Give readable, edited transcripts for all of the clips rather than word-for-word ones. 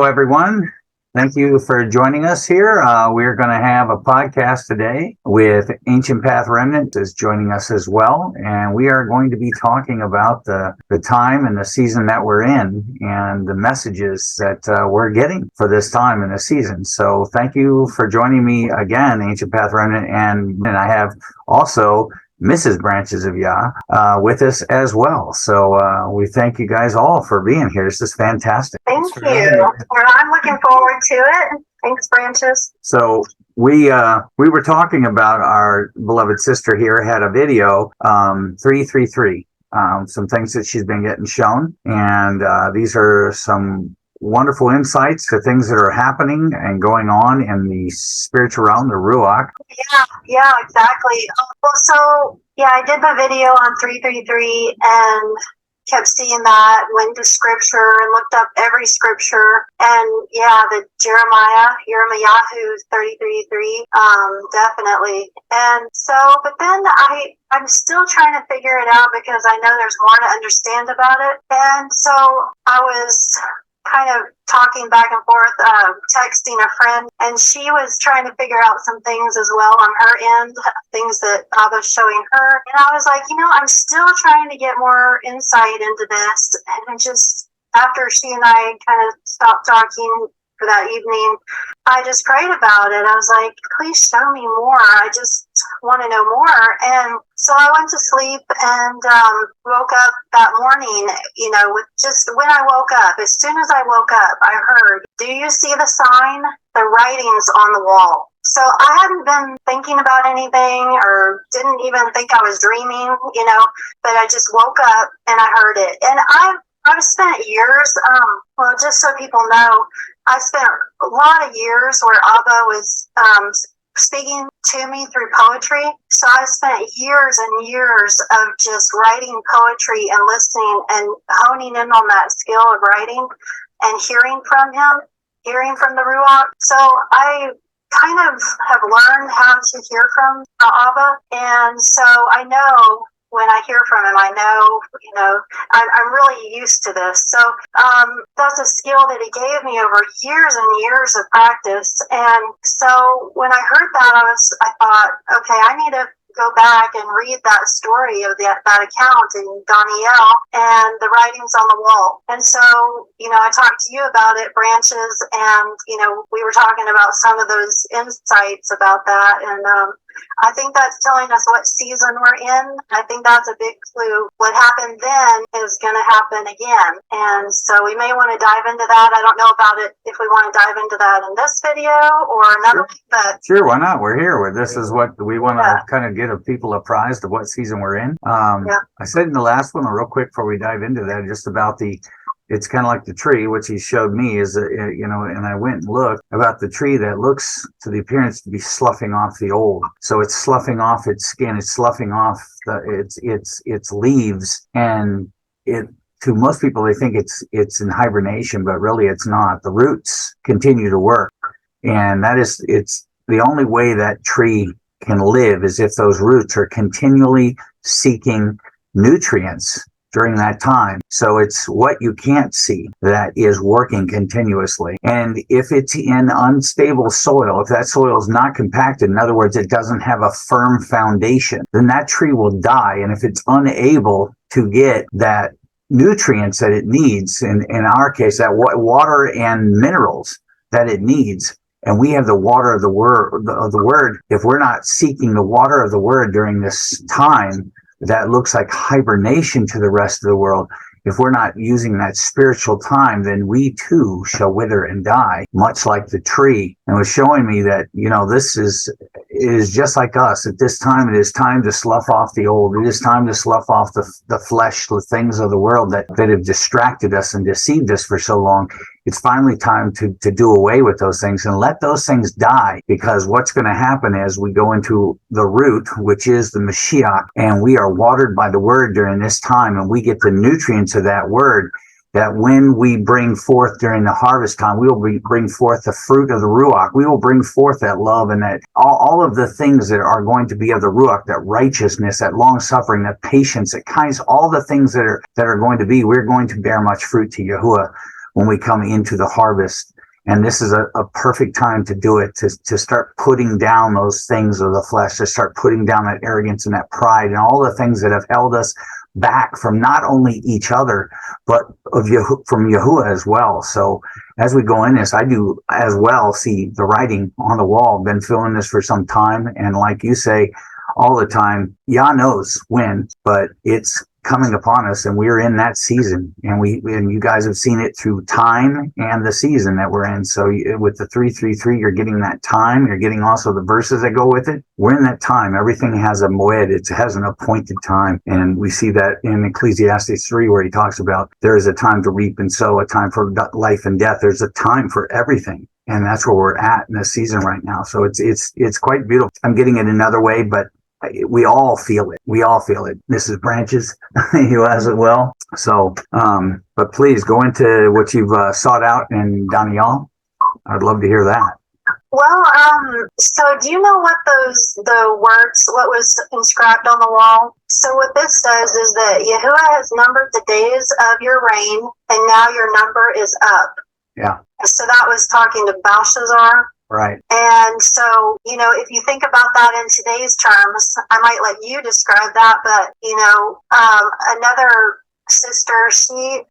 everyone. Thank you for joining us here. We're going to have a podcast today with Ancient Path Remnant is joining us as well. And we are going to be talking about the time and the season that we're in and the messages that we're getting for this time and the season. So thank you for joining me again, Ancient Path Remnant. And I have also Mrs. Branches of Yah with us as well. So we thank you guys all for being here. This is fantastic. Thank you. I'm looking forward to it. Thanks, Branches. So we were talking about our beloved sister here had a video 333, some things that she's been getting shown, and these are some wonderful insights to things that are happening and going on in the spiritual realm, the Ruach. Yeah, exactly. I did my video on 333 and kept seeing that, went to scripture and looked up every scripture. And the Yirmiyahu 33:3, definitely. And so, but then I'm still trying to figure it out because I know there's more to understand about it. And so I was kind of talking back and forth, texting a friend, and she was trying to figure out some things as well on her end, things that I was showing her. And I was like, I'm still trying to get more insight into this. And just after she and I kind of stopped talking for that evening, I just prayed about it. I was like, please show me more. I just want to know more. And so I went to sleep and woke up that morning, with just when I woke up, as soon as I woke up, I heard, do you see the sign? The writings on the wall. So I hadn't been thinking about anything or didn't even think I was dreaming, but I just woke up and I heard it. And I've spent years, just so people know, I spent a lot of years where Abba was speaking to me through poetry. So I spent years and years of just writing poetry and listening and honing in on that skill of writing and hearing from him, hearing from the Ruach. So I kind of have learned how to hear from Abba. And so I know when I hear from him, I know, I'm really used to this. So that's a skill that he gave me over years and years of practice. And so when I heard that, I thought, okay, I need to go back and read that story of that account in Daniel and the writings on the wall. And so, I talked to you about it, Branches, and, we were talking about some of those insights about that. And I think that's telling us what season we're in. I think that's a big clue. What happened then is going to happen again. And so we may want to dive into that. I don't know about it if we want to dive into that in this video or another. Sure, why not? We're here. This is what we want to kind of get people apprised of what season we're in. I said in the last one, real quick before we dive into that, just about it's kind of like the tree, which he showed me is, and I went and looked about the tree that looks to the appearance to be sloughing off the old. So it's sloughing off its skin, it's sloughing off its leaves, and to most people, they think it's in hibernation, but really it's not. The roots continue to work. And it's the only way that tree can live is if those roots are continually seeking nutrients during that time. So it's what you can't see that is working continuously. And if it's in unstable soil, if that soil is not compacted, in other words, it doesn't have a firm foundation, then that tree will die. And if it's unable to get that nutrients that it needs, in our case, that water and minerals that it needs, and we have the water of the word, if we're not seeking the water of the word during this time, that looks like hibernation to the rest of the world. If we're not using that spiritual time, then we too shall wither and die, much like the tree. And it was showing me that, this is just like us. At this time, it is time to slough off the old. It is time to slough off the flesh, the things of the world that have distracted us and deceived us for so long. It's finally time to do away with those things and let those things die, because what's going to happen is we go into the root, which is the Mashiach, and we are watered by the word during this time, and we get the nutrients of that word, that when we bring forth during the harvest time, we will bring forth the fruit of the Ruach. We will bring forth that love and that all of the things that are going to be of the Ruach, that righteousness, that long suffering, that patience, that kindness, all the things that are going to be, we're going to bear much fruit to Yahuwah when we come into the harvest And this is a perfect time to do it, to start putting down those things of the flesh, to start putting down that arrogance and that pride and all the things that have held us back from not only each other, but from Yahuwah as well. So as we go in this, I do as well see the writing on the wall. Been feeling this for some time. And like you say, all the time, Yah knows when, but it's coming upon us, and we're in that season, and you guys have seen it through time and the season that we're in. So with the 333, you're getting that time, you're getting also the verses that go with it. We're in that time. Everything has a moed, it has an appointed time, and we see that in Ecclesiastes 3, where he talks about there is a time to reap and sow, a time for life and death. There's a time for everything, and that's where we're at in this season right now. So it's quite beautiful. I'm getting it another way, but we all feel it. We all feel it. Mrs. Branches, you as well. So, but please go into what you've sought out in Daniel. I'd love to hear that. Well, so do you know what the words, what was inscribed on the wall? So what this says is that Yahuwah has numbered the days of your reign, and now your number is up. Yeah. So that was talking to Belshazzar. Right. And so, if you think about that in today's terms, I might let you describe that, but, another sister, she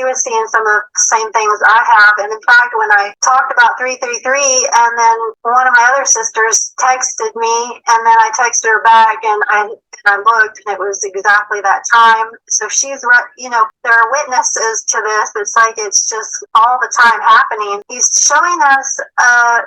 was seeing some of the same things I have. And in fact, when I talked about 333, and then one of my other sisters texted me, and then I texted her back, and I looked, and it was exactly that time. So she's, there are witnesses to this. It's like it's just all the time happening. He's showing us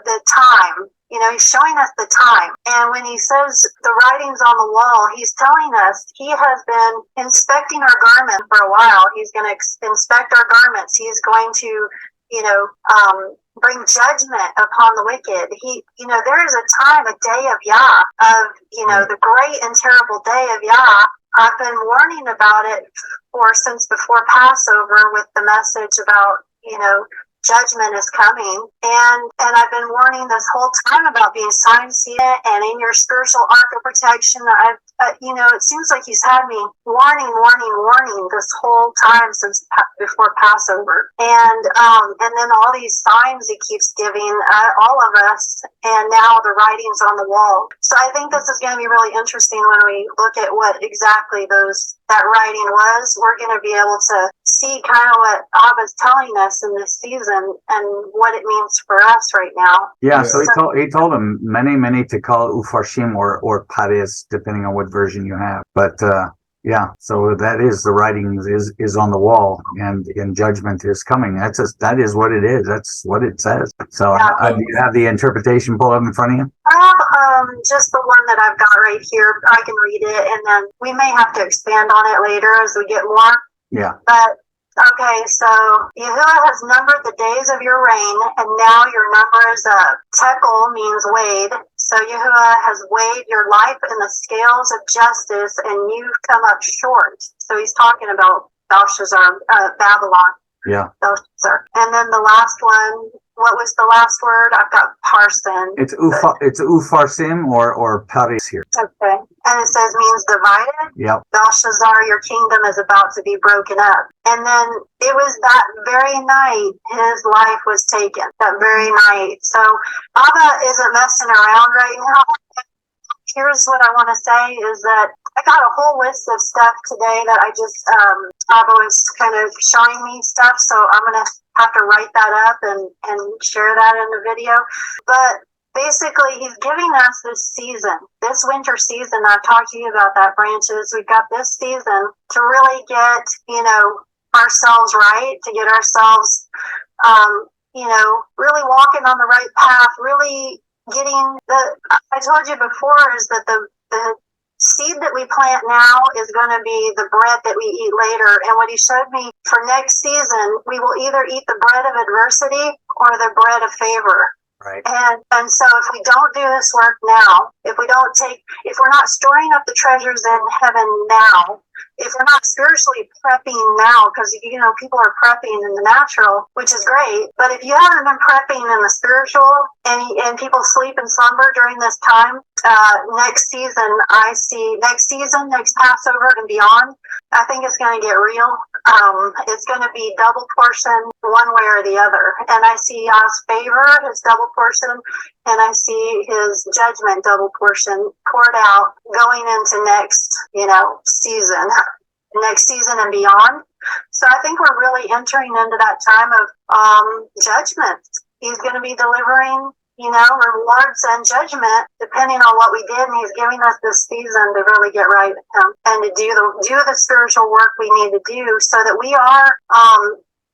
the time. He's showing us the time. And when he says the writing's on the wall, he's telling us he has been inspecting our garment for a while. He's going to inspect our garments. He's going to, bring judgment upon the wicked. There is a time, a day of Yah, of, the great and terrible day of Yah. I've been warning about it since before Passover with the message about, judgment is coming, and I've been warning this whole time about being sign seated and in your spiritual ark of protection. It seems like he's had me warning this whole time since before Passover, and then all these signs he keeps giving all of us, and now the writing's on the wall. So I think this is going to be really interesting when we look at what exactly that writing was. We're going to be able to see kind of what Abba's telling us in this season and what it means for us right now. Yeah, so he told him many to call Ufarshim or Pares, depending on what version you have. But yeah, so that is the writing is on the wall, and judgment is coming. That is what it is. That's what it says. So do you have the interpretation pulled up in front of you? I have just the one that I've got right here. I can read it, and then we may have to expand on it later as we get more. Yeah. But okay, so Yahuwah has numbered the days of your reign, and now your number is up. Tekel means weighed. So Yahuwah has weighed your life in the scales of justice, and you've come up short. So he's talking about Belshazzar, Babylon. Yeah. Belshazzar. And then the last one, what was the last word? I've got parson. It's Ufarsim or Paris here. Okay. And it says means divided. Yep. Belshazzar, your kingdom is about to be broken up. And then it was that very night his life was taken. That very night. So Abba isn't messing around right now. Here's what I want to say is that I got a whole list of stuff today that I just, Abba was kind of showing me stuff. So I'm going to have to write that up and share that in the video. But basically, he's giving us this season, this winter season. I've talked to you about that, Branches. We've got this season to really get, ourselves right, to get ourselves, really walking on the right path, really getting I told you before is that the seed that we plant now is going to be the bread that we eat later. And what he showed me for next season, we will either eat the bread of adversity or the bread of favor. Right. And so if we don't do this work now, if we're not storing up the treasures in heaven now, if you're not spiritually prepping now, because people are prepping in the natural, which is great, but if you haven't been prepping in the spiritual, and people sleep and slumber during this time, next season, next Passover and beyond, I think it's going to get real. It's going to be double portion one way or the other. And I see God's favor, his double portion, and I see his judgment double portion poured out going into next season and beyond. So I think we're really entering into that time of judgment. He's going to be delivering rewards and judgment depending on what we did, and he's giving us this season to really get right with him and to do the spiritual work we need to do so that we are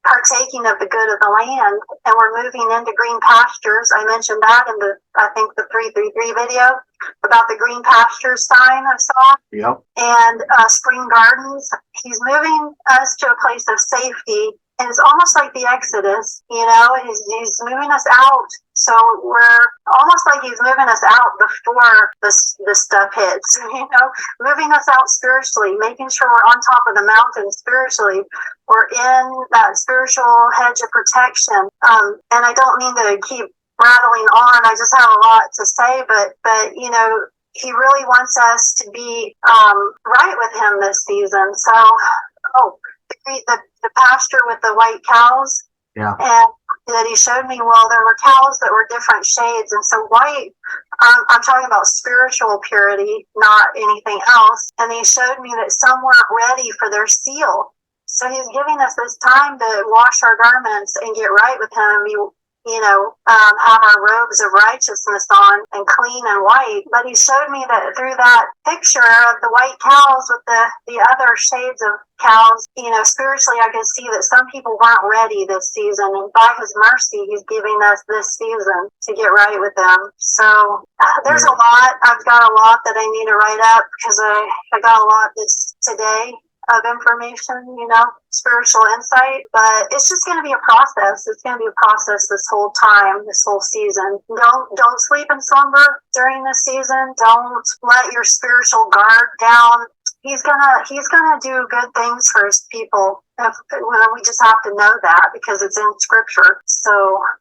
partaking of the good of the land, and we're moving into green pastures. I mentioned that in the 333 video about the green pastures sign I saw. Yep. And spring gardens. He's moving us to a place of safety. And it's almost like the Exodus, he's moving us out. So we're almost like he's moving us out before the stuff hits, moving us out spiritually, making sure we're on top of the mountain spiritually. We're in that spiritual hedge of protection. And I don't mean to keep rattling on. I just have a lot to say, but he really wants us to be right with him this season. So, the pasture with the white cows. Yeah. And that he showed me, well, there were cows that were different shades. And so white, I'm talking about spiritual purity, not anything else. And he showed me that some weren't ready for their seal. So he's giving us this time to wash our garments and get right with him. Have our robes of righteousness on and clean and white. But he showed me that through that picture of the white cows with the other shades of cows, spiritually I could see that some people weren't ready this season. And by his mercy, he's giving us this season to get right with them. So there's a lot. I've got a lot that I need to write up because I got a lot this today of information, spiritual insight, but it's just going to be a process. It's going to be a process this whole time, this whole season. Don't sleep and slumber during this season. Don't let your spiritual guard down. He's gonna do good things for his people. We just have to know that because it's in scripture. So,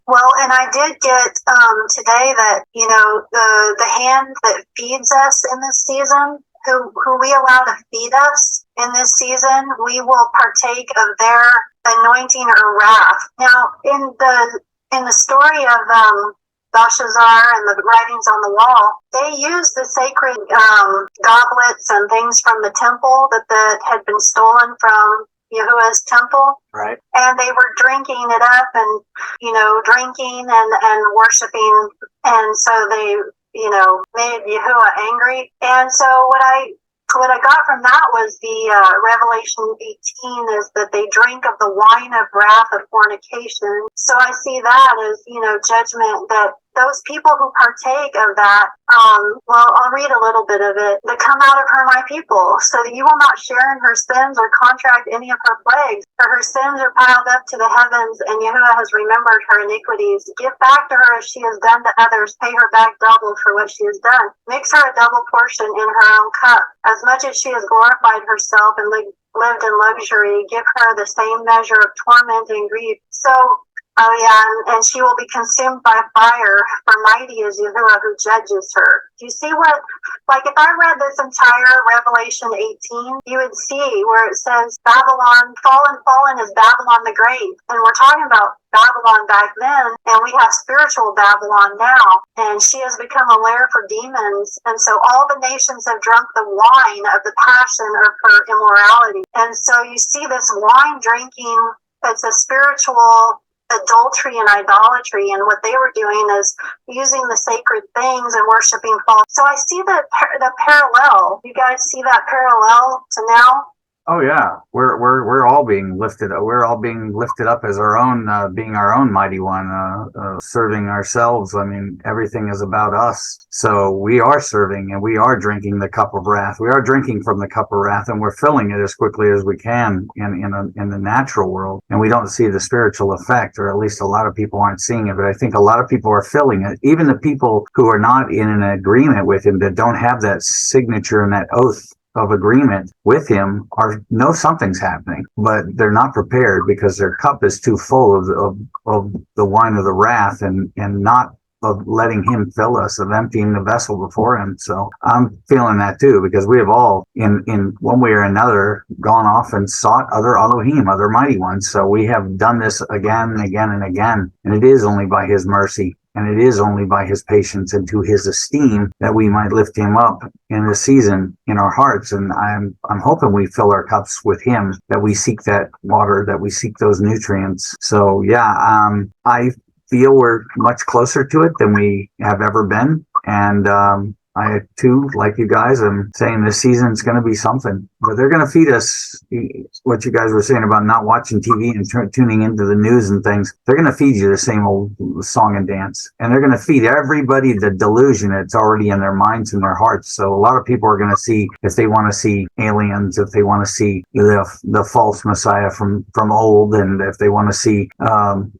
and I did get today that the hand that feeds us in this season, who we allow to feed us in this season, we will partake of their anointing or wrath. Now, in the story of Belshazzar and the writings on the wall, they used the sacred goblets and things from the temple that had been stolen from YHUH's temple. Right. And they were drinking it up and, drinking and worshiping. And so they, made YHUH angry. And so what I got from that was the Revelation 18 is that they drink of the wine of wrath of fornication. So I see that as, judgment, that those people who partake of that, I'll read a little bit of it. That come out of her, my people, so that you will not share in her sins or contract any of her plagues. For her sins are piled up to the heavens, and YHUH has remembered her iniquities. Give back to her as she has done to others. Pay her back double for what she has done. Mix her a double portion in her own cup. As much as she has glorified herself and lived in luxury, give her the same measure of torment and grief. So, and she will be consumed by fire, for mighty is YHUH who judges her. Do you see what, if I read this entire Revelation 18, you would see where it says Babylon, fallen is Babylon the Great. And we're talking about Babylon back then, and we have spiritual Babylon now. And she has become a lair for demons. And so all the nations have drunk the wine of the passion of her immorality. And so you see this wine drinking, it's a spiritual adultery and idolatry, and what they were doing is using the sacred things and worshiping false. So I see the parallel. You guys see that parallel to now? Oh yeah, we're all being lifted. We're all being lifted up as our own, being our own mighty one, serving ourselves. I mean, everything is about us. So we are serving, and we are drinking the cup of wrath. We are drinking from the cup of wrath, and we're filling it as quickly as we can in the natural world. And we don't see the spiritual effect, or at least a lot of people aren't seeing it. But I think a lot of people are filling it. Even the people who are not in an agreement with him, that don't have that signature and that oath of agreement with him know something's happening, but they're not prepared because their cup is too full of the wine of the wrath and not of letting him fill us, of emptying the vessel before him. So I'm feeling that too, because we have all in one way or another gone off and sought other Elohim, other mighty ones. So we have done this again and again and again. And it is only by his mercy, and it is only by his patience and to his esteem that we might lift him up in this season in our hearts. And I'm hoping we fill our cups with him, that we seek that water, that we seek those nutrients. So yeah, I feel we're much closer to it than we have ever been. And I too, like you guys, am saying this season's going to be something. But they're going to feed us what you guys were saying about not watching TV and tuning into the news and things. They're going to feed you the same old song and dance. And they're going to feed everybody the delusion that's already in their minds and their hearts. So a lot of people are going to see, if they want to see aliens, if they want to see the false Messiah from old, and if they want to see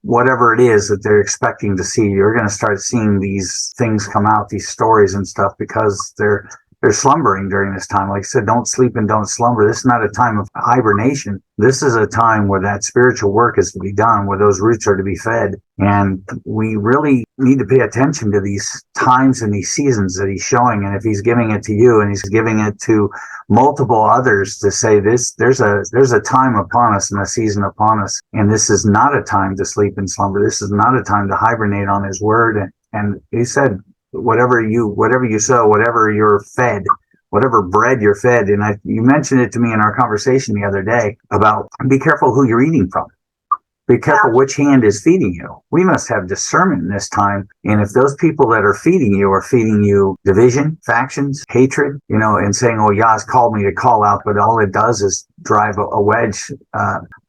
whatever it is that they're expecting to see, you're going to start seeing these things come out, these stories and stuff, because they're slumbering during this time. Like I said, don't sleep and don't slumber. This is not a time of hibernation. This is a time where that spiritual work is to be done, where those roots are to be fed. And we really need to pay attention to these times and these seasons that he's showing. And if he's giving it to you and he's giving it to multiple others to say this, there's a time upon us and a season upon us. And this is not a time to sleep and slumber. This is not a time to hibernate on his word. And he said, whatever you sow, whatever you're fed, whatever bread you're fed. And you mentioned it to me in our conversation the other day about, be careful who you're eating from. Be careful which hand is feeding you. We must have discernment in this time. And if those people that are feeding you division, factions, hatred, and saying, oh, Yah's called me to call out, but all it does is drive a wedge.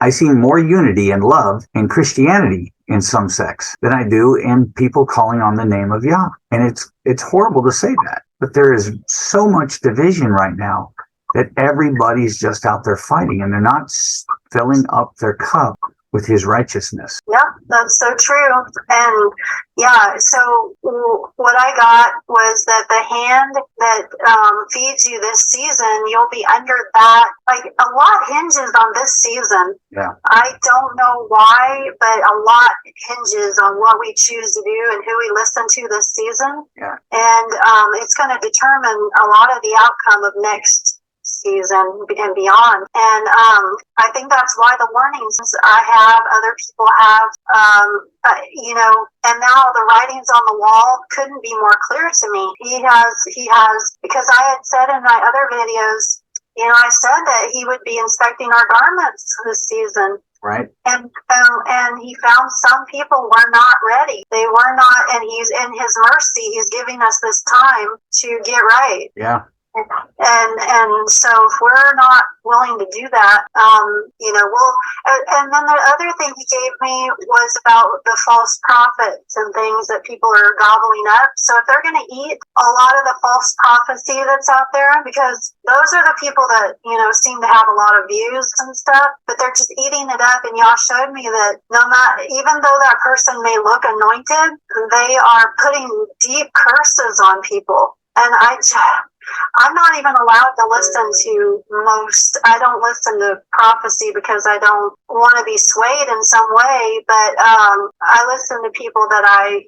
I see more unity and love in Christianity in some sects than I do in people calling on the name of Yah. And it's horrible to say that, but there is so much division right now that everybody's just out there fighting, and they're not filling up their cup with his righteousness. Yeah, that's so true. And yeah, so what I got was that the hand that feeds you this season, you'll be under that. Like, a lot hinges on this season. Yeah. I don't know why, but a lot hinges on what we choose to do and who we listen to this season. Yeah. And it's going to determine a lot of the outcome of next season and beyond. And I think that's why the warnings I have, other people have, and now the writings on the wall couldn't be more clear to me. He has, because I had said in my other videos, I said that he would be inspecting our garments this season. Right. And he found some people were not ready. They were not, and he's in his mercy, he's giving us this time to get right. Yeah. And so if we're not willing to do that, we'll. And then the other thing he gave me was about the false prophets and things that people are gobbling up. So if they're going to eat a lot of the false prophecy that's out there, because those are the people that seem to have a lot of views and stuff, but they're just eating it up. And y'all showed me that even though that person may look anointed, they are putting deep curses on people. And I'm not even allowed to listen to I don't listen to prophecy because I don't want to be swayed in some way, but I listen to people that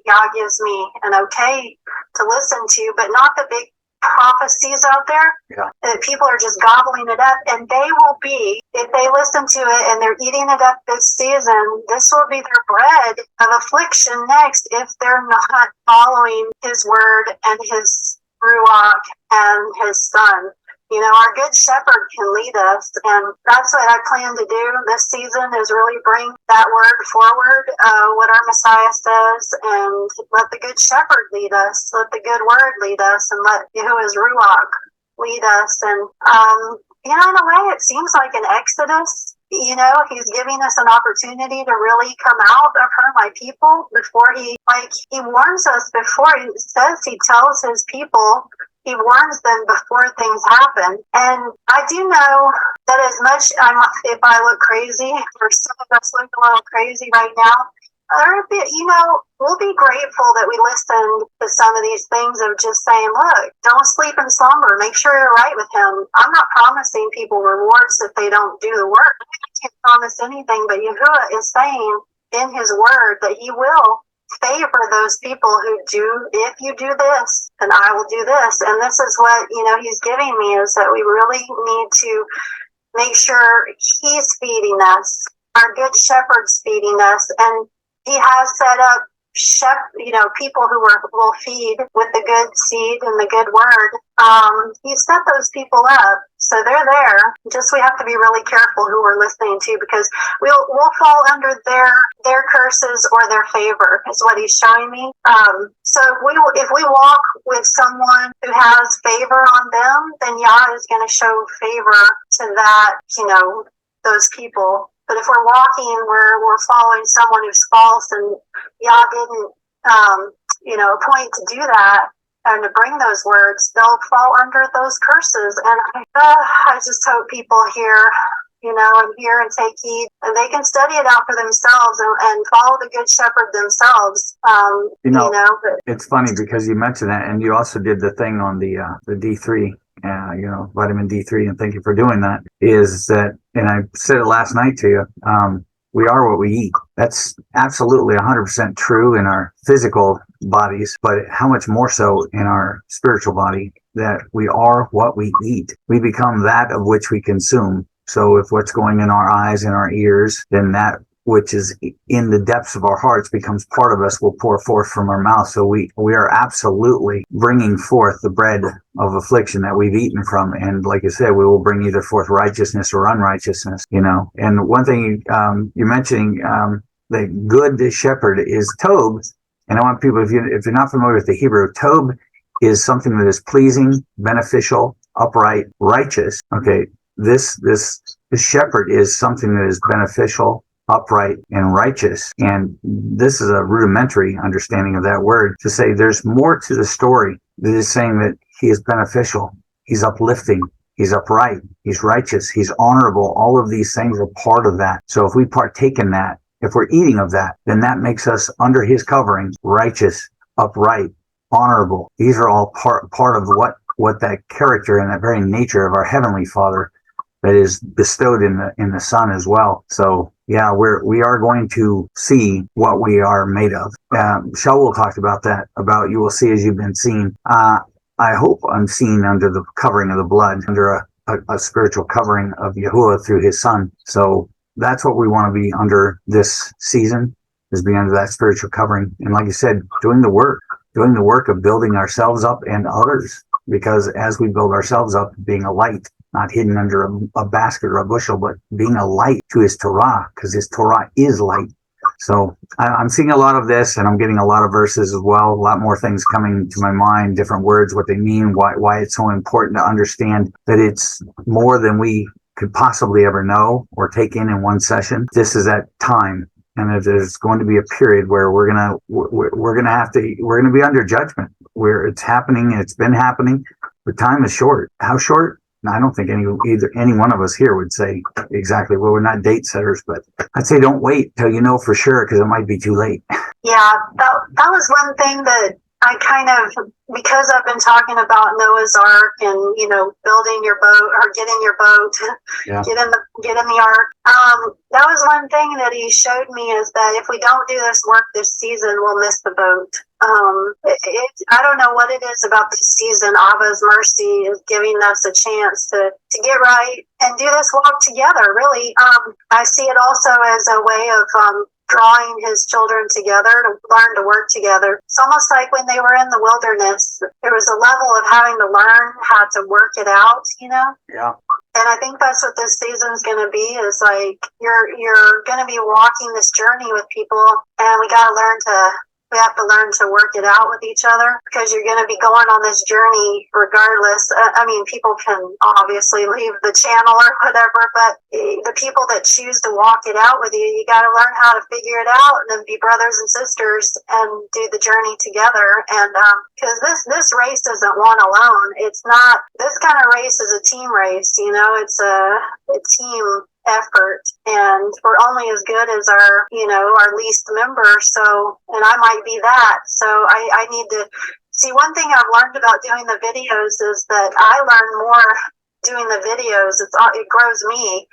God gives me an okay to listen to, but not the big prophecies out there. Yeah. That people are just gobbling it up, and they will be, if they listen to it and they're eating it up this season, this will be their bread of affliction next if they're not following his word and his Ruach and his son. Our good shepherd can lead us, and that's what I plan to do this season, is really bring that word forward, what our Messiah says, and let the good shepherd lead us, let the good word lead us, and let Yahuwah's Ruach lead us. And in a way, it seems like an exodus. He's giving us an opportunity to really come out of her, my people, before he warns us before. He says he tells his people, he warns them before things happen. And I do know that as much, if I look crazy, or some of us look a little crazy right now, We'll be grateful that we listened to some of these things of just saying, look, don't sleep in slumber. Make sure you're right with him. I'm not promising people rewards if they don't do the work. I can't promise anything, but YHUH is saying in his word that he will favor those people who do, if you do this, then I will do this. And this is what, he's giving me, is that we really need to make sure he's feeding us. Our good shepherd's feeding us. And he has set up people who will feed with the good seed and the good word. He set those people up, so they're there. Just we have to be really careful who we're listening to, because we'll fall under their curses or their favor, is what he's showing me. So if we walk with someone who has favor on them, then Yah is going to show favor to that, those people. But if we're walking, we're following someone who's false, and Yah didn't, appoint to do that and to bring those words, they'll fall under those curses. And I just hope people hear, and hear and take heed, and they can study it out for themselves and follow the Good Shepherd themselves. It's funny because you mentioned that, and you also did the thing on the D3. Vitamin D3, and thank you for doing that, is that, and I said it last night to you, we are what we eat. That's absolutely 100% true in our physical bodies, but how much more so in our spiritual body, that we are what we eat. We become that of which we consume. So if what's going in our eyes and our ears, then that which is in the depths of our hearts becomes part of us, will pour forth from our mouth. So we are absolutely bringing forth the bread of affliction that we've eaten from. And like you said, we will bring either forth righteousness or unrighteousness, And one thing you're mentioning, the good shepherd is Tob. And I want people, if you're not familiar with the Hebrew, Tob is something that is pleasing, beneficial, upright, righteous. Okay, this shepherd is something that is beneficial, upright, and righteous. And this is a rudimentary understanding of that word, to say there's more to the story that is saying that he is beneficial, he's uplifting, he's upright, he's righteous, he's honorable. All of these things are part of that. So if we partake in that, if we're eating of that, then that makes us under his covering righteous, upright, honorable. These are all part of what that character and that very nature of our Heavenly Father that is bestowed in the Son as well. So yeah, we are going to see what we are made of. Shaul talked about that, about you will see as you've been seen. I hope I'm seen under the covering of the blood, under a spiritual covering of YHUH through his Son. So that's what we want to be under this season, is be under that spiritual covering. And like you said, doing the work of building ourselves up and others, because as we build ourselves up, being a light, not hidden under a basket or a bushel, but being a light to his Torah, because his Torah is light. So I'm seeing a lot of this, and I'm getting a lot of verses as well, a lot more things coming to my mind, different words, what they mean, why it's so important to understand that it's more than we could possibly ever know or take in one session. This is that time, and there's going to be a period where we're gonna be under judgment, where it's happening, and it's been happening. The time is short. How short? I don't think any one of us here would say exactly. Well, we're not date setters, but I'd say don't wait till you know for sure, because it might be too late. Yeah, that was one thing that I kind of, because I've been talking about Noah's Ark and, building your boat or getting your boat, yeah. get in the ark. That was one thing that he showed me, is that if we don't do this work this season, we'll miss the boat. I don't know what it is about this season. Abba's mercy is giving us a chance to get right and do this walk together, really. I see it also as a way of drawing his children together to learn to work together. It's almost like when they were in the wilderness, there was a level of having to learn how to work it out, Yeah. And I think that's what this season's going to be, is like you're going to be walking this journey with people, and we have to learn to work it out with each other, because you're going to be going on this journey regardless. People can obviously leave the channel or whatever, but the people that choose to walk it out with you, you got to learn how to figure it out and then be brothers and sisters and do the journey together. And because this race isn't won alone. It's not, this kind of race is a team race, it's a team effort, and we're only as good as our, our least member. So, and I might be that. So I need to see. One thing I've learned about doing the videos is that I learn more doing the videos. It grows me.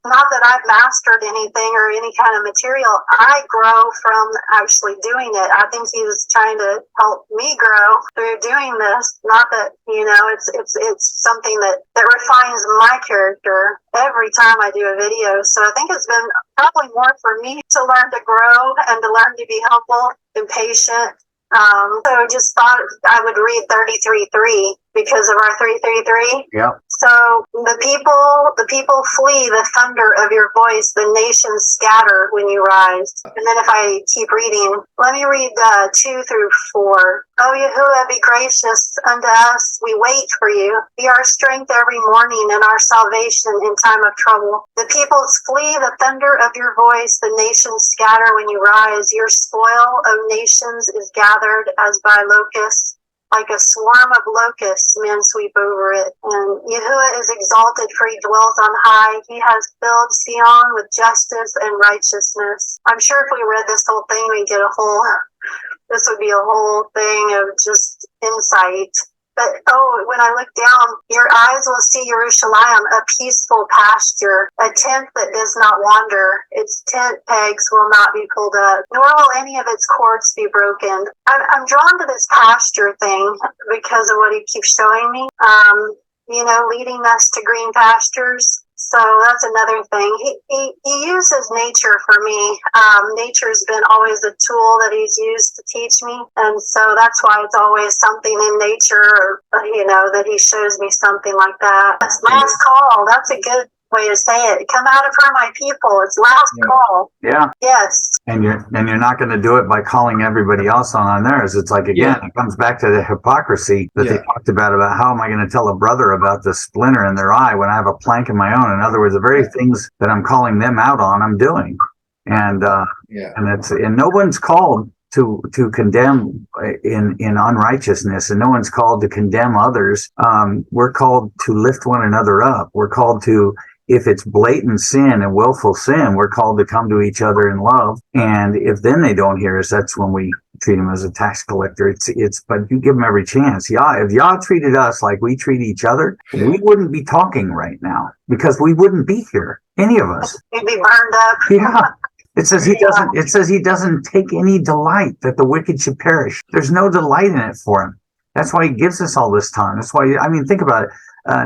Not that I've mastered anything or any kind of material. I grow from actually doing it. I think he was trying to help me grow through doing this. Not that, it's something that refines my character every time I do a video. So I think it's been probably more for me to learn to grow and to learn to be humble and patient. So just thought I would read 33:3 because of our 333. Yeah. So the people flee the thunder of your voice. The nations scatter when you rise. And then if I keep reading, let me read 2 through 4. Oh, YHUH, be gracious unto us. We wait for you. Be our strength every morning and our salvation in time of trouble. The peoples flee the thunder of your voice. The nations scatter when you rise. Your spoil, O nations, is gathered as by locusts. Like a swarm of locusts, men sweep over it. And YHUH is exalted, for he dwells on high. He has filled Sion with justice and righteousness. I'm sure if we read this whole thing, we'd get this would be a whole thing of just insight. But, when I look down, your eyes will see Jerusalem, a peaceful pasture, a tent that does not wander. Its tent pegs will not be pulled up, nor will any of its cords be broken. I'm drawn to this pasture thing because of what he keeps showing me, leading us to green pastures. So that's another thing. He uses nature for me. Nature's been always a tool that he's used to teach me. And so that's why it's always something in nature, that he shows me something like that. That's last call. That's a good way to say it. Come out of her, my people. It's last call. Yeah. Yes. And you're not going to do it by calling everybody else on theirs. It's like, again, it comes back to the hypocrisy that they talked about how am I going to tell a brother about the splinter in their eye when I have a plank in my own? In other words, the very things that I'm calling them out on, I'm doing. And and no one's called to condemn in unrighteousness, and no one's called to condemn others. We're called to lift one another up. We're called to, if it's blatant sin and willful sin, we're called to come to each other in love. And if then they don't hear us, that's when we treat them as a tax collector. But you give them every chance. If y'all treated us like we treat each other, we wouldn't be talking right now because we wouldn't be here. Any of us. We'd be burned up. Yeah. It says he doesn't take any delight that the wicked should perish. There's no delight in it for him. That's why he gives us all this time. That's why, think about it.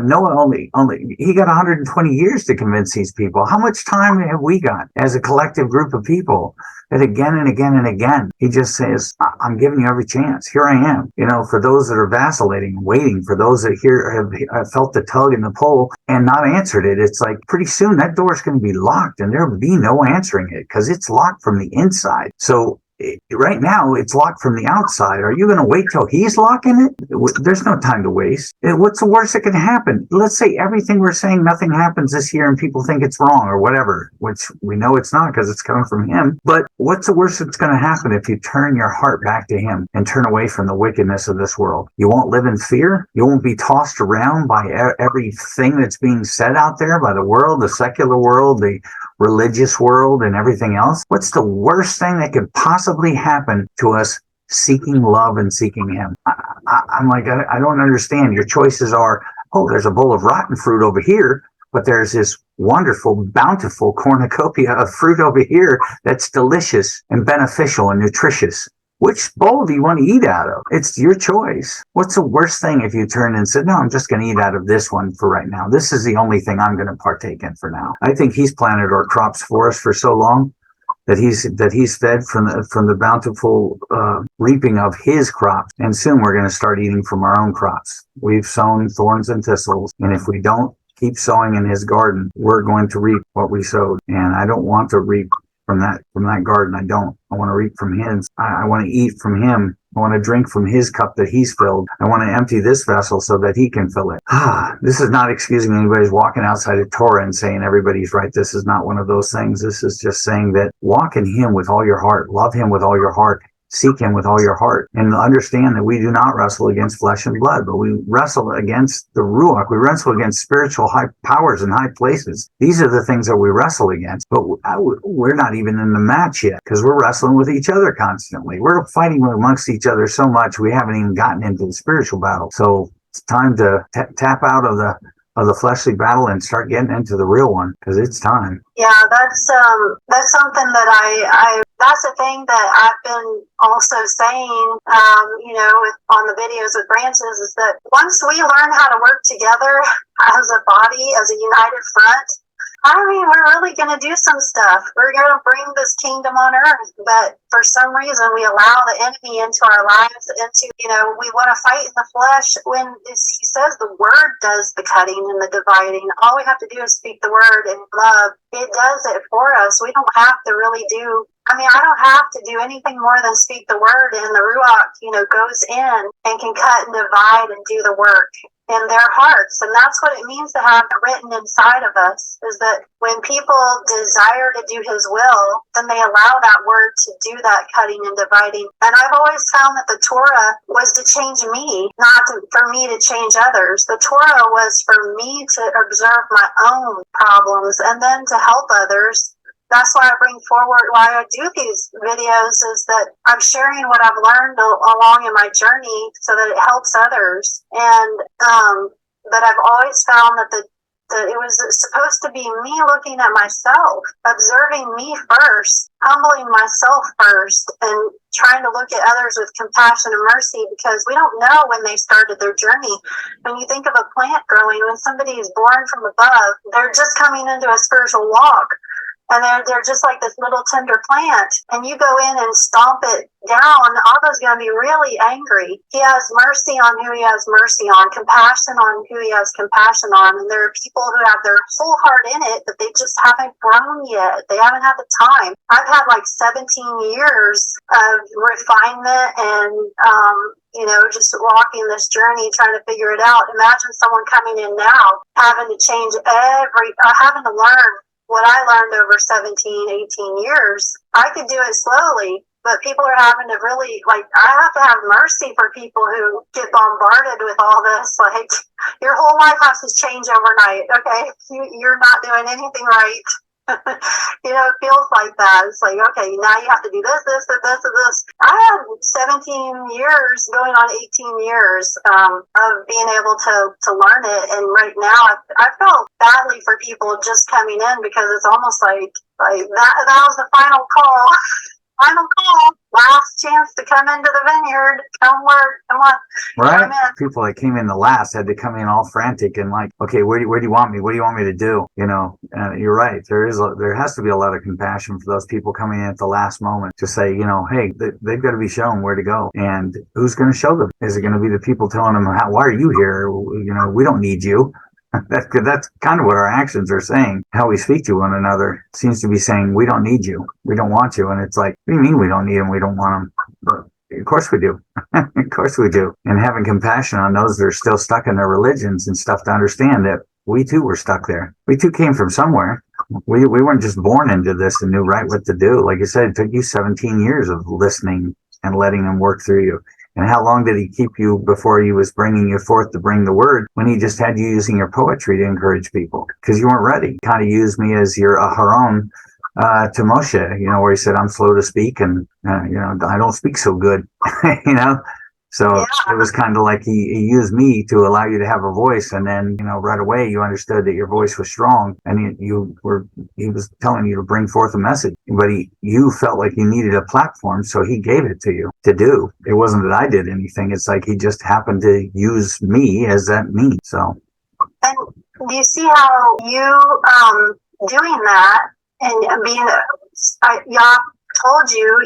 Noah only he got 120 years to convince these people. How much time have we got as a collective group of people that again and again and again he just says, I'm giving you every chance. Here I am. For those that are vacillating, waiting, for those that have felt the tug and the pull and not answered it. It's like pretty soon that door is going to be locked and there'll be no answering it because it's locked from the inside. So right now, it's locked from the outside. Are you going to wait till he's locking it? There's no time to waste. What's the worst that can happen? Let's say everything we're saying, nothing happens this year and people think it's wrong or whatever, which we know it's not because it's coming from him. But what's the worst that's going to happen if you turn your heart back to him and turn away from the wickedness of this world? You won't live in fear. You won't be tossed around by everything that's being said out there by the world, the secular world, the religious world and everything else. What's the worst thing that could possibly happen to us seeking love and seeking him? I'm like, I don't understand. Your choices are, there's a bowl of rotten fruit over here, but there's this wonderful, bountiful cornucopia of fruit over here that's delicious and beneficial and nutritious. Which bowl do you want to eat out of? It's your choice. What's the worst thing if you turned and said, no, I'm just going to eat out of this one for right now. This is the only thing I'm going to partake in for now. I think he's planted our crops for us for so long that he's fed from the bountiful reaping of his crops. And soon we're going to start eating from our own crops. We've sown thorns and thistles. And if we don't keep sowing in his garden, we're going to reap what we sowed. And I don't want to reap from that garden. I don't. I want to reap from his. I want to eat from him. I want to drink from his cup that he's filled. I want to empty this vessel so that he can fill it. This is not excusing anybody's walking outside of Torah and saying everybody's right. This is not one of those things. This is just saying that walk in him with all your heart. Love him with all your heart. seek him with all your heart, and understand that we do not wrestle against flesh and blood, but we wrestle against the Ruach. We wrestle against spiritual high powers and high places. These are the things that we wrestle against, but we're not even in the match yet because we're wrestling with each other constantly. We're fighting amongst each other so much we haven't even gotten into the spiritual battle. So it's time to tap out of the fleshly battle and start getting into the real one, because it's time. Yeah, that's something that I that's the thing that I've been also saying, on the videos with branches, is that once we learn how to work together as a body, as a united front, I mean, we're really going to do some stuff. We're going to bring this kingdom on earth. But for some reason, we allow the enemy into our lives, we want to fight in the flesh when he says the word does the cutting and the dividing. All we have to do is speak the word in love. It does it for us. We don't have to really I don't have to do anything more than speak the word, and the Ruach, goes in and can cut and divide and do the work in their hearts. And that's what it means to have it written inside of us, is that when people desire to do his will, then they allow that word to do that cutting and dividing. And I've always found that the Torah was to change me, not for me to change others. The Torah was for me to observe my own problems and then to help others. That's why I bring forward, why I do these videos, is that I'm sharing what I've learned along in my journey so that it helps others. And but I've always found that it was supposed to be me looking at myself, observing me first, humbling myself first, and trying to look at others with compassion and mercy, because we don't know when they started their journey. When you think of a plant growing, when somebody is born from above, they're just coming into a spiritual walk. And they're just like this little tender plant. And you go in and stomp it down, Abba's going to be really angry. He has mercy on who he has mercy on, compassion on who he has compassion on. And there are people who have their whole heart in it, but they just haven't grown yet. They haven't had the time. I've had like 17 years of refinement and, just walking this journey, trying to figure it out. Imagine someone coming in now, having to change having to learn what I learned over 17, 18 years. I could do it slowly, but people are having to really, I have to have mercy for people who get bombarded with all this. Like, your whole life has to change overnight, okay? You're not doing anything right. It feels like that. It's like, okay, now you have to do this, this, and this, and this. I had 17 years, going on 18 years of being able to learn it. And right now, I felt badly for people just coming in, because it's almost like that was the final call. Final call, last chance to come into the vineyard. Come on. Right. Come in. People that came in the last had to come in all frantic and like, okay, where do you want me? What do you want me to do? You're right. There has to be a lot of compassion for those people coming in at the last moment to say, hey, they've got to be shown where to go. And who's going to show them? Is it going to be the people telling them, why are you here? We don't need you. That's kind of what our actions are saying. How we speak to one another seems to be saying, we don't need you. We don't want you. And it's like, what do you mean we don't need them? We don't want them. But of course we do. Of course we do. And having compassion on those that are still stuck in their religions and stuff, to understand that we too were stuck there. We too came from somewhere. We weren't just born into this and knew right what to do. Like I said, it took you 17 years of listening and letting them work through you. And how long did he keep you before he was bringing you forth to bring the word, when he just had you using your poetry to encourage people? Because you weren't ready. Kind of used me as your Aharon to Moshe, where he said, I'm slow to speak and, I don't speak so good, So Yeah. It was kind of like he used me to allow you to have a voice. And then, right away you understood that your voice was strong, and he was telling you to bring forth a message, but you felt like you needed a platform. So he gave it to you to do. It wasn't that I did anything. It's like he just happened to use me as that means. So. And do you see how you, doing that and being, Yah told you,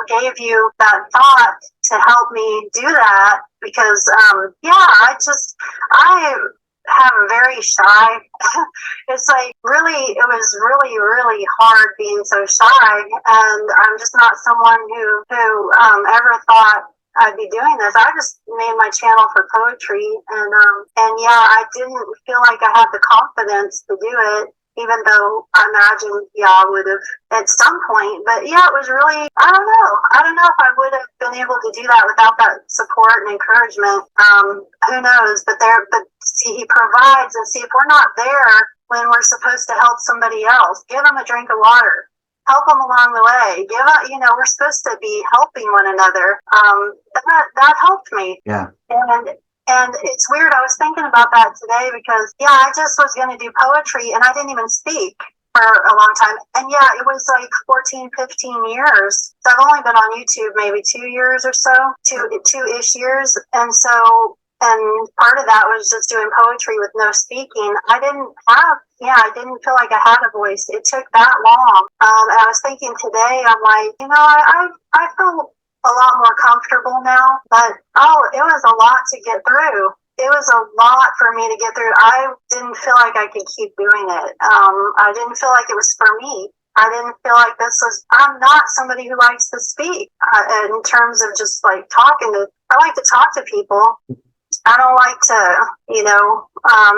gave you that thought to help me do that, because, I have a very shy, it's like it was really, really hard being so shy. And I'm just not someone who ever thought I'd be doing this. I just made my channel for poetry, and I didn't feel like I had the confidence to do it. even though I imagine Yah would have at some point. But yeah, it was really, I don't know. I don't know if I would have been able to do that without that support and encouragement. Who knows? But see, he provides, and see, if we're not there when we're supposed to help somebody else, give them a drink of water. Help them along the way. We're supposed to be helping one another. That helped me. Yeah. And it's weird. I was thinking about that today because, I just was going to do poetry and I didn't even speak for a long time. And it was like 14, 15 years. So I've only been on YouTube maybe 2 years or so, two-ish years. And part of that was just doing poetry with no speaking. I didn't feel like I had a voice. It took that long. And I was thinking today, I'm like, I feel a lot more comfortable now, but it was a lot to get through. It was a lot for me to get through. I didn't feel like I could keep doing it. I didn't feel like it was for me. I didn't feel like I'm not somebody who likes to speak in terms of just like talking to, I like to talk to people. I don't like to,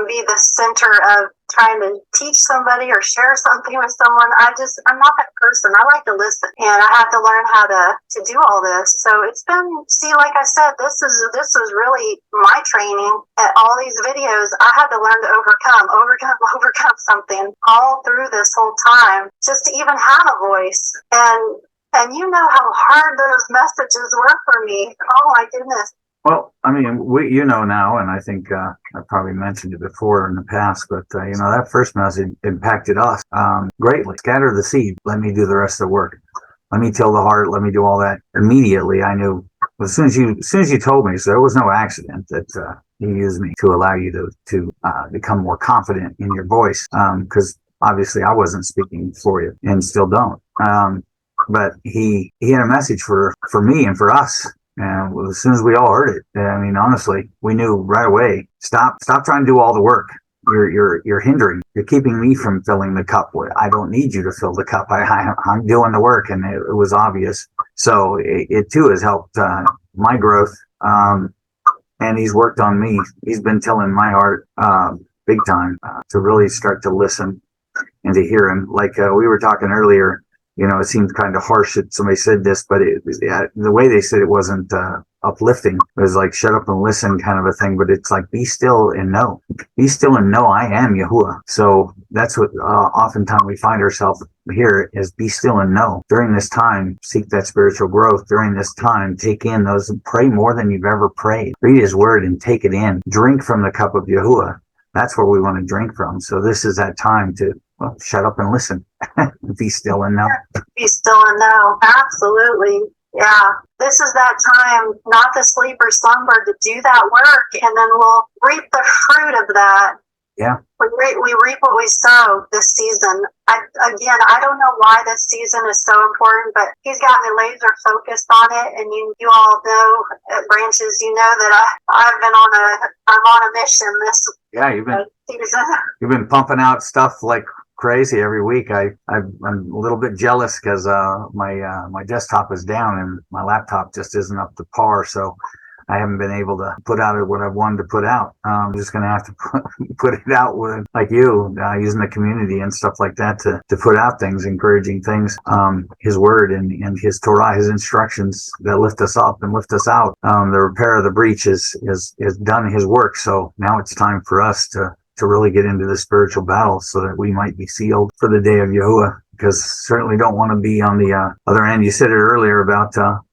be the center of trying to teach somebody or share something with someone. I'm not that person. I like to listen, and I have to learn how to do all this. So it's been, like I said, this was really my training at all these videos. I had to learn to overcome something all through this whole time, just to even have a voice. And you know how hard those messages were for me. Oh my goodness. Well, I mean, now, and I think I probably mentioned it before in the past, but, that first message impacted us greatly. Scatter the seed. Let me do the rest of the work. Let me till the heart. Let me do all that. Immediately, I knew, as soon as you told me, so there was no accident that he used me to allow you to become more confident in your voice, because obviously I wasn't speaking for you and still don't. But he had a message for me and for us. And as soon as we all heard it, I mean, honestly, we knew right away, stop trying to do all the work. You're hindering. You're keeping me from filling the cup. I don't need you to fill the cup. I'm doing the work, and it was obvious. So it too has helped my growth. And he's worked on me. He's been tilling my heart big time to really start to listen and to hear him. Like we were talking earlier. It seemed kind of harsh that somebody said this, but the way they said it wasn't uplifting. It was like, shut up and listen kind of a thing, but it's like, be still and know. Be still and know I am Yahuwah. So that's what oftentimes we find ourselves here is be still and know. During this time, seek that spiritual growth. During this time, take in those, pray more than you've ever prayed. Read his word and take it in. Drink from the cup of Yahuwah. That's where we want to drink from. So this is that time to shut up and listen. Be still and know. Be still and know. Absolutely. Yeah. This is that time not to sleep or slumber, to do that work, and then we'll reap the fruit of that. Yeah. We reap what we sow this season. I don't know why this season is so important, but he's got me laser focused on it. And you all know at Branches, that I'm on a mission this season. You've been pumping out stuff like crazy every week. I'm a little bit jealous because my desktop is down and my laptop just isn't up to par. So I haven't been able to put out what I wanted to put out. I'm just going to have to put it out with, like you, using the community and stuff like that to put out things, encouraging things, his word and his Torah, his instructions that lift us up and lift us out. The repair of the breach has done his work. So now it's time for us to really get into the spiritual battle so that we might be sealed for the day of Yahuwah, because certainly don't want to be on the other end. You said it earlier about, I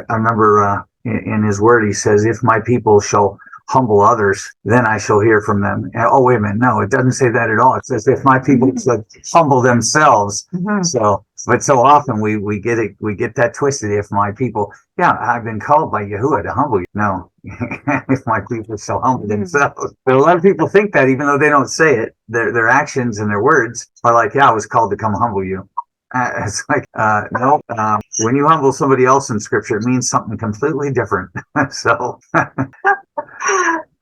remember in his word, he says, if my people shall humble others, then I shall hear from them. And, oh, wait a minute. No, it doesn't say that at all. It says, if my people should humble themselves. Mm-hmm. But so often we get that twisted. If my people, I've been called by Yahuwah to humble you. No, if my people shall humble themselves. But a lot of people think that, even though they don't say it, their actions and their words are like, I was called to come humble you. It's like, no, when you humble somebody else in scripture, it means something completely different. So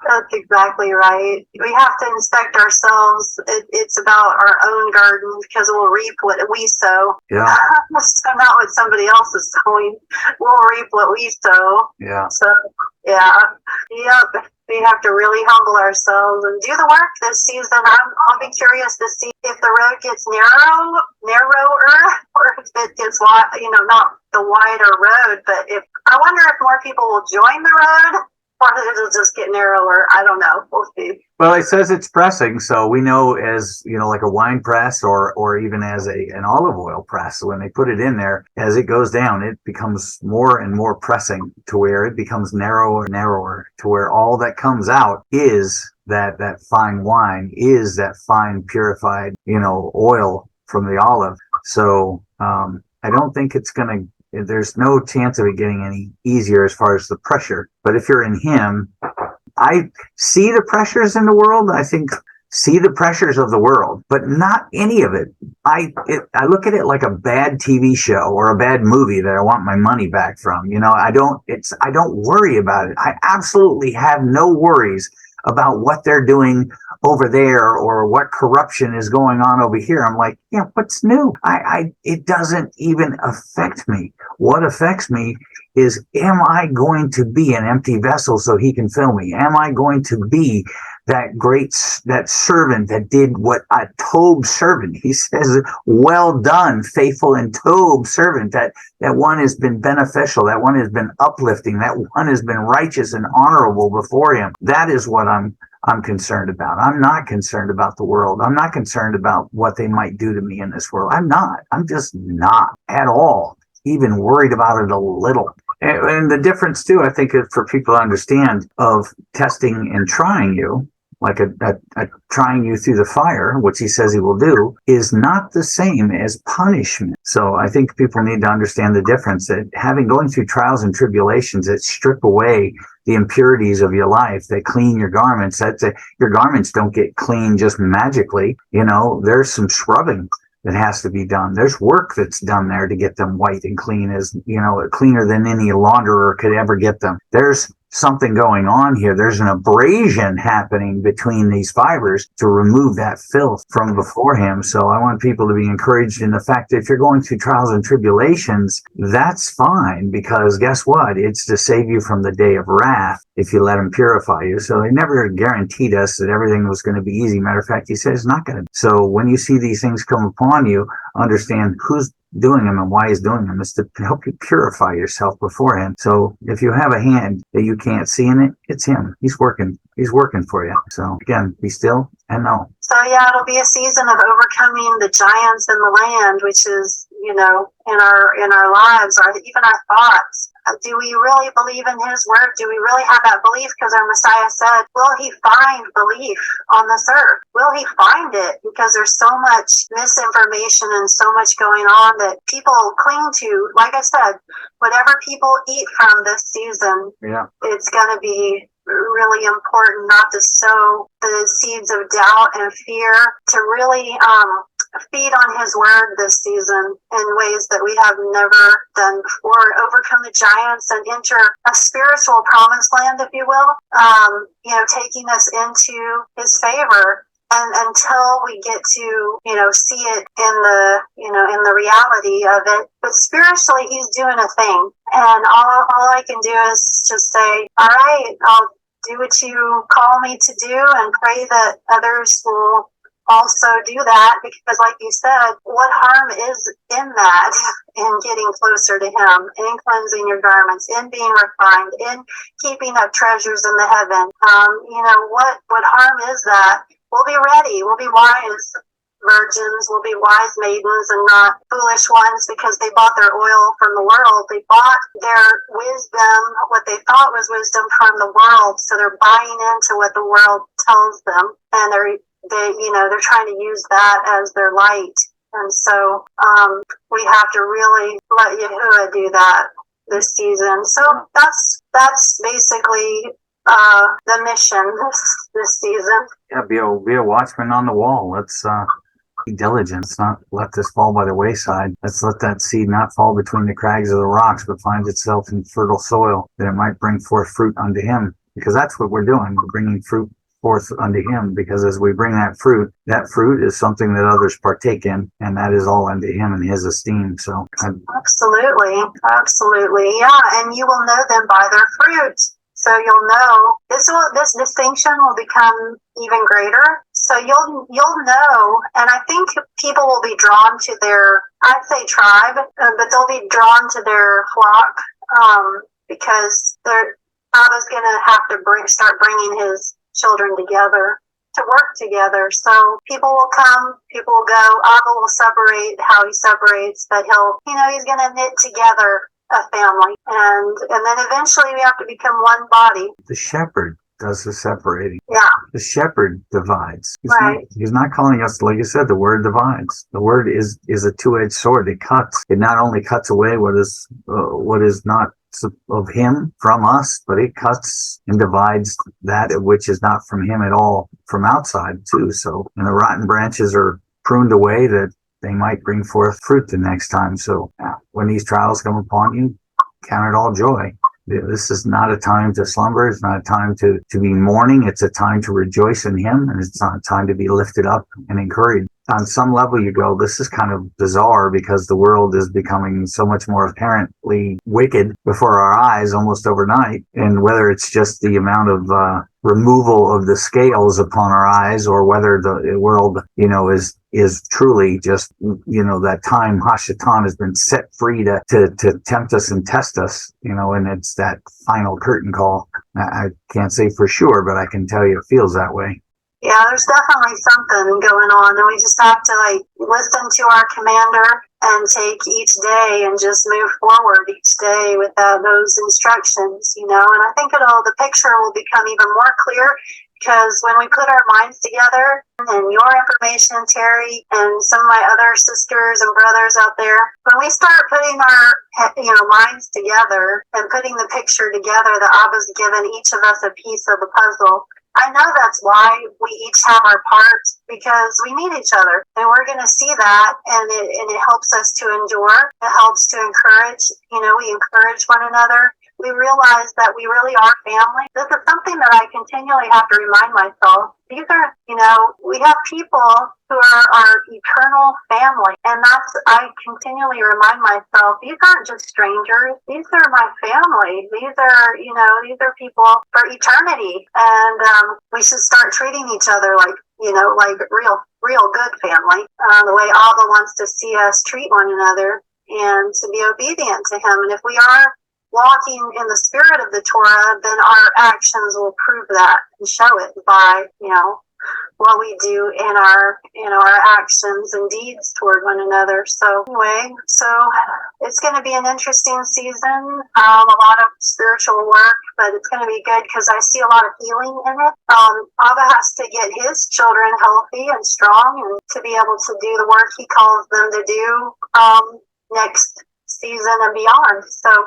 That's exactly right. We have to inspect ourselves. It's about our own garden because we'll reap what we sow. Yeah. So not what somebody else is sowing. We'll reap what we sow. Yeah. So yeah, yep. We have to really humble ourselves and do the work this season. I'll be curious to see if the road gets narrower, or if it gets wide. Not the wider road, but I wonder if more people will join the road, or if it'll just get narrower. I don't know. We'll see. Well, it says it's pressing, so we know, as like a wine press or even as an olive oil press, when they put it in there, as it goes down, it becomes more and more pressing to where it becomes narrower and narrower, to where all that comes out is that fine wine, is that fine purified, oil from the olive. So I don't think there's no chance of it getting any easier as far as the pressure. But if you're in Him, I see the pressures in the world. I think see the pressures of the world, but not any of it. I look at it like a bad TV show or a bad movie that I want my money back from. I don't worry about it. I absolutely have no worries about what they're doing over there or what corruption is going on over here. I'm like, yeah, what's new? It doesn't even affect me. What affects me is, am I going to be an empty vessel so He can fill me? Am I going to be that servant that did what a Tob servant? He says, well done, faithful and Tob servant. That one has been beneficial. That one has been uplifting. That one has been righteous and honorable before Him. That is what I'm concerned about. I'm not concerned about the world. I'm not concerned about what they might do to me in this world. I'm just not at all even worried about it a little. And the difference too, I think, is for people to understand, of testing and trying you, like a trying you through the fire, which He says He will do, is not the same as punishment. So I think people need to understand the difference, that going through trials and tribulations that strip away the impurities of your life, that clean your garments. Your garments don't get clean just magically. There's some scrubbing that has to be done. There's work that's done there to get them white and clean, as cleaner than any launderer could ever get them. There's something going on here. There's an abrasion happening between these fibers to remove that filth from before Him. So I want people to be encouraged in the fact that if you're going through trials and tribulations, that's fine, because guess what? It's to save you from the day of wrath if you let Him purify you. So He never guaranteed us that everything was going to be easy. Matter of fact, He says it's not going to be. So when you see these things come upon you, understand who's doing them and why He's doing them. Is to help you purify yourself before Him. So if you have a hand that you can't see in it, it's Him. He's working for you. So again, be still and know. So yeah, it'll be a season of overcoming the giants in the land, which is, in our lives, or even our thoughts. Do we really believe in His word? Do we really have that belief? Because our Messiah said, will He find belief on this earth? Will He find it? Because there's so much misinformation and so much going on that people cling to. Like I said, whatever people eat from this season, it's going to be really important not to sow the seeds of doubt and fear, to really feed on His word this season in ways that we have never done before, overcome the giants and enter a spiritual promised land, if you will, taking us into His favor. And until we get to, see it in the reality of it. But spiritually, He's doing a thing. And all I can do is just say, all right, I'll do what you call me to do, and pray that others will also do that, because like you said, what harm is in that, in getting closer to Him, in cleansing your garments, in being refined, in keeping up treasures in the heaven? What harm is that? We'll be ready. We'll be wise virgins. We'll be wise maidens and not foolish ones, because they bought their oil from the world. They bought their wisdom, what they thought was wisdom, from the world. So they're buying into what the world tells them, and they're trying to use that as their light. And so we have to really let YHUH do that this season. So that's basically the mission this season. Yeah, be a watchman on the wall. Let's be diligent. Let's not let this fall by the wayside. Let's let that seed not fall between the crags of the rocks, but find itself in fertile soil, that it might bring forth fruit unto Him. because that's what we're doing. We're bringing fruit forth unto him, because as we bring that fruit is something that others partake in, and that is all unto him and his esteem. So absolutely, yeah. And you will know them by their fruit. So you'll know this distinction will become even greater. So you'll know, and I think people will be drawn to their, I'd say tribe, but they'll be drawn to their flock, because Abba's going to have to start bringing his children together to work together. So people will come, people will go. Abba will separate how he separates, but he's going to knit together a family, and then eventually we have to become one body. The shepherd does the separating. Yeah. The shepherd divides. He's Right. not calling us, like you said, the word divides. The word is a two-edged sword. It cuts. It not only cuts away what is not of him from us, but it cuts and divides that which is not from him at all from outside too. So, and the rotten branches are pruned away that they might bring forth fruit the next time. So when these trials come upon you, count it all joy. This is not a time to slumber. It's not a time to be mourning. It's a time to rejoice in him, and it's not a time to be lifted up and encouraged. On some level, you go, this is kind of bizarre, because the world is becoming so much more apparently wicked before our eyes almost overnight. And whether it's just the amount of removal of the scales upon our eyes, or whether the world, is truly just, that time Hashatan has been set free to tempt us and test us, and it's that final curtain call. I can't say for sure, but I can tell you it feels that way. Yeah, there's definitely something going on, and we just have to listen to our commander and take each day and just move forward each day with those instructions, and I think the picture will become even more clear, because when we put our minds together, and your information, Terry, and some of my other sisters and brothers out there, when we start putting our minds together and putting the picture together that Abba's given each of us a piece of the puzzle, I know that's why we each have our part, because we need each other, and we're going to see that, and it helps us to endure. It helps to encourage. We encourage one another. We realize that we really are family. This is something that I continually have to remind myself. These are, we have people who are our eternal family, and I continually remind myself, these aren't just strangers. These are my family. These are people for eternity, and we should start treating each other like real good family, the way Abba wants to see us treat one another, and to be obedient to him. And if we are walking in the spirit of the Torah, then our actions will prove that and show it by, what we do in our actions and deeds toward one another. So anyway, it's going to be an interesting season, a lot of spiritual work, but it's going to be good because I see a lot of healing in it. Abba has to get his children healthy and strong, and to be able to do the work he calls them to do next season and beyond. So,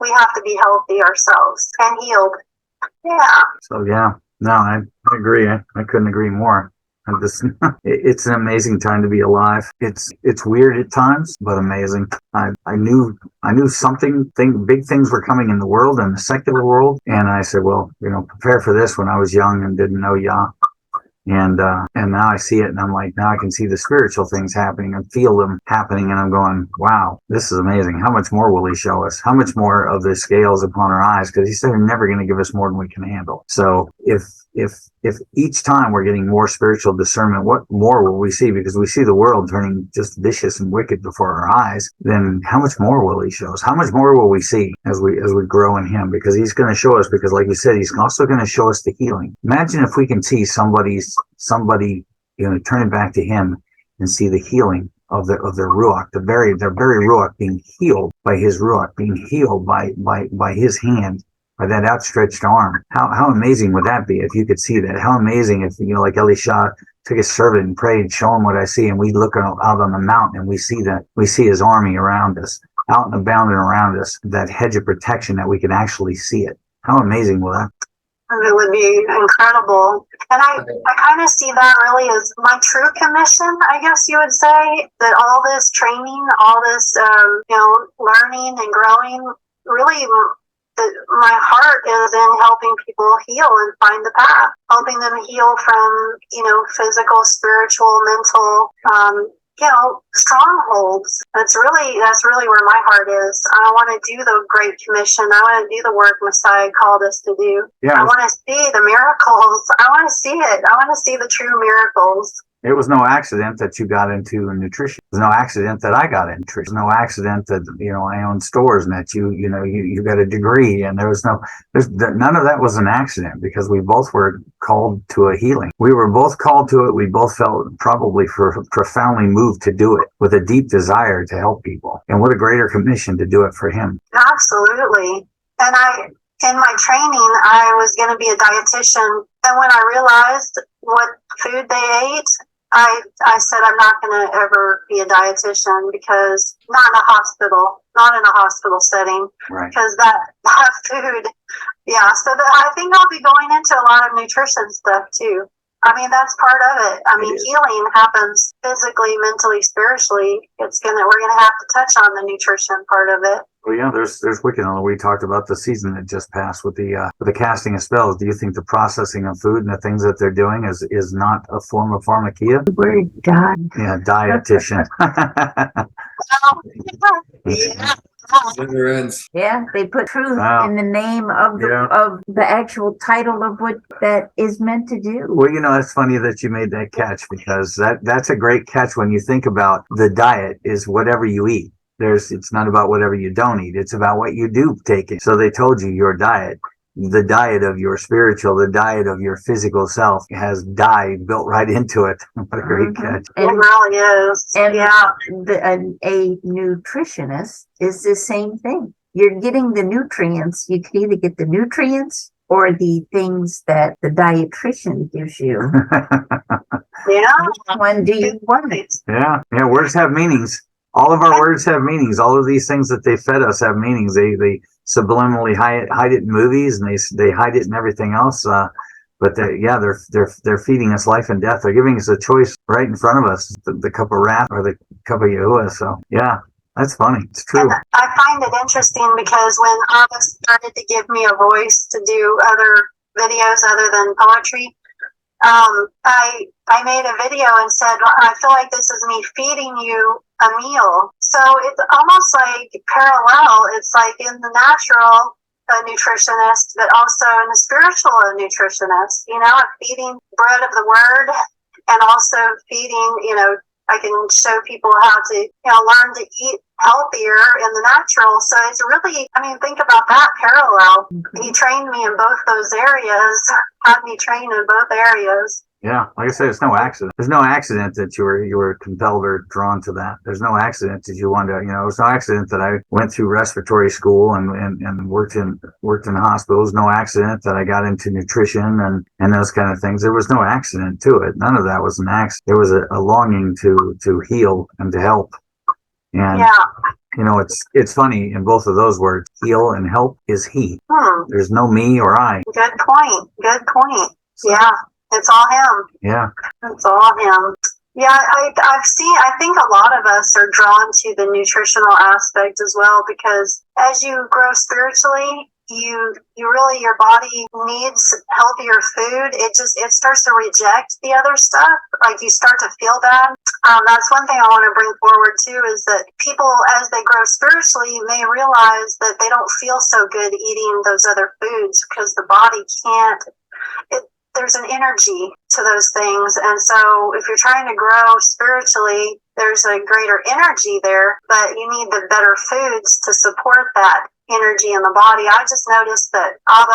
we have to be healthy ourselves and healed. Yeah. So, yeah. No, I agree. I couldn't agree more. It's an amazing time to be alive. It's weird at times, but amazing. I knew big things were coming in the world and the secular world. And I said, well, prepare for this when I was young and didn't know Yah. And now I see it, and I'm like, now I can see the spiritual things happening and feel them happening, and I'm going, wow, this is amazing. How much more will he show us? How much more of the scales upon our eyes? Because he said he's never going to give us more than we can handle. So if each time we're getting more spiritual discernment, what more will we see? Because we see the world turning just vicious and wicked before our eyes. Then how much more will he show us? How much more will we see as we grow in him? Because he's going to show us, because like you said, he's also going to show us the healing. Imagine if we can see somebody, turn it back to him and see the healing of their ruach, their very ruach being healed by his ruach, being healed by his hand, by that outstretched arm. How amazing would that be if you could see that? How amazing if, like Elisha took his servant and prayed, show him what I see, and we look out on the mountain and we see his army around us, out and about and around us, that hedge of protection that we can actually see it. How amazing will that be? It would be incredible. And I kind of see that really as my true commission, I guess you would say, that all this training, all this, learning and growing, really my heart is in helping people heal and find the path, helping them heal from, physical, spiritual, mental, strongholds. That's really where my heart is. I want to do the Great Commission. I want to do the work Messiah called us to do. Yeah. I want to see the miracles. I want to see it. I want to see the true miracles. It was no accident that you got into nutrition. It was no accident that I got into nutrition. It was no accident that, I own stores and that you got a degree, and none of that was an accident, because we both were called to a healing. We were both called to it. We both felt probably profoundly moved to do it with a deep desire to help people. And what a greater commission to do it for him. Absolutely. And in my training, I was going to be a dietitian. And when I realized what food they ate, I said, I'm not going to ever be a dietitian, because not in a hospital setting, right? Because that food, yeah. So I think I'll be going into a lot of nutrition stuff too. I mean, that's part of it. I mean, healing happens physically, mentally, spiritually. We're gonna have to touch on the nutrition part of it. Well, yeah, there's wicked. We talked about the season that just passed with the casting of spells. Do you think the processing of food and the things that they're doing is not a form of pharmakia? We're done. Yeah, dietitian. Yeah. Never ends. Yeah, they put truth Wow. in the name of the actual title of what that is meant to do. Well, it's funny that you made that catch, because that's a great catch when you think about the diet is whatever you eat. It's not about whatever you don't eat. It's about what you do take it. So they told you your diet, the diet of your spiritual, the diet of your physical self has diet built right into it. What a great catch. It really is. And yeah. A nutritionist is the same thing. You're getting the nutrients. You can either get the nutrients or the things that the dietitian gives you. Yeah. Which one do you want? Yeah. Words have meanings. All of our words have meanings. All of these things that they fed us have meanings. They subliminally hide it in movies, and they hide it in everything else. But they're feeding us life and death. They're giving us a choice right in front of us: the cup of wrath or the cup of YHUH. So yeah, that's funny. It's true. And I find it interesting, because when Abba started to give me a voice to do other videos other than poetry, I made a video and said, I feel like this is me feeding you a meal. So it's almost like parallel. It's like in the natural, a nutritionist, but also in the spiritual, a nutritionist. Feeding bread of the word, and also feeding, I can show people how to, learn to eat healthier in the natural. So it's really, think about that parallel. He trained me in both those areas, had me train in both areas. Yeah, like I said, it's no accident. There's no accident that you were compelled or drawn to that. There's no accident that you wanted to, it's no accident that I went through respiratory school and worked in hospitals. No accident that I got into nutrition and those kind of things. There was no accident to it. None of that was an accident. There was a longing to heal and to help. And it's funny, in both of those words, heal and help is he. There's no me or I. Good point. Yeah. It's all him. Yeah. It's all him. Yeah, I think a lot of us are drawn to the nutritional aspect as well, because as you grow spiritually, you really, your body needs healthier food. It starts to reject the other stuff. Like, you start to feel bad. That's one thing I want to bring forward too, is that people, as they grow spiritually, may realize that they don't feel so good eating those other foods, because the body can't. There's an energy to those things. And so if you're trying to grow spiritually, there's a greater energy there, but you need the better foods to support that energy in the body. I just noticed that Abba,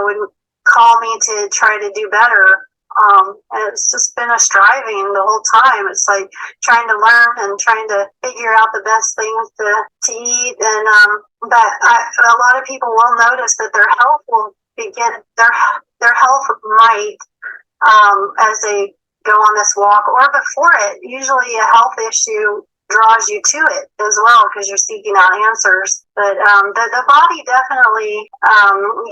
would call me to try to do better. And it's just been a striving the whole time. It's like trying to learn and trying to figure out the best things to eat. And, but a lot of people will notice that their health will their health might, as they go on this walk, or before it. Usually a health issue draws you to it as well, because you're seeking out answers. But the body definitely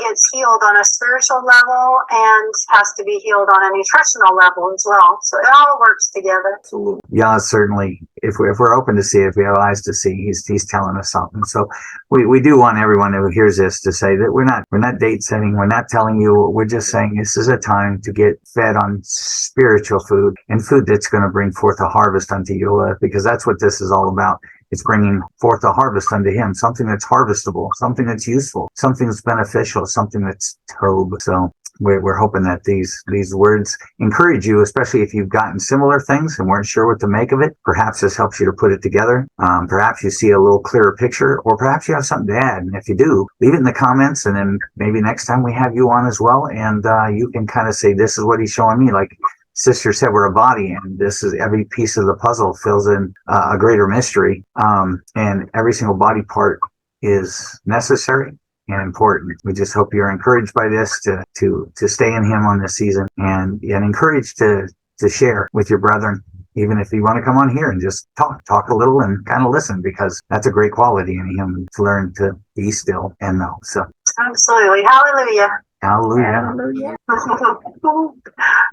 gets healed on a spiritual level, and has to be healed on a nutritional level as well. So it all works together. Absolutely. Yeah, certainly. if we're open to see, if we have eyes to see, he's telling us something. So we do want everyone who hears this to say that we're not date setting. We're not telling you. We're just saying this is a time to get fed on spiritual food and food that's going to bring forth a harvest unto you, because that's what this is all about. It's bringing forth a harvest unto him, something that's harvestable, something that's useful, something that's beneficial, something that's tobe. So we're hoping that these words encourage you, especially if you've gotten similar things and weren't sure what to make of it. Perhaps this helps you to put it together. Perhaps you see a little clearer picture, or perhaps you have something to add. And if you do, leave it in the comments, and then maybe next time we have you on as well, and you can kind of say, this is what he's showing me. Like Sister said, we're a body, and this is every piece of the puzzle fills in a greater mystery, and every single body part is necessary and important. We just hope you're encouraged by this to stay in him on this season, and encouraged to share with your brethren, even if you want to come on here and just talk a little and kind of listen, because that's a great quality in him, to learn to be still and know. So absolutely. Hallelujah. Hallelujah.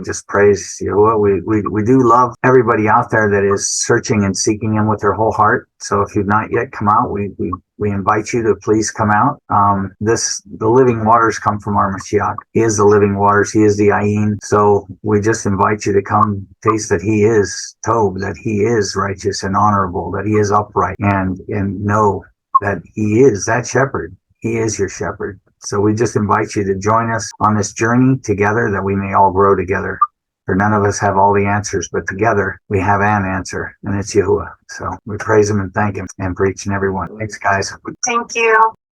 Just praise you. We do love everybody out there that is searching and seeking him with their whole heart. So if you've not yet come out, we invite you to please come out. The living waters come from our Mashiach. He is the living waters. He is the Ayin. So we just invite you to come taste that he is Tob, that he is righteous and honorable, that he is upright, and know that he is that shepherd. He is your shepherd. So we just invite you to join us on this journey together, that we may all grow together. For none of us have all the answers, but together we have an answer, and it's YHUH. So we praise him and thank him, and for each and every one. Thanks, guys. Thank you.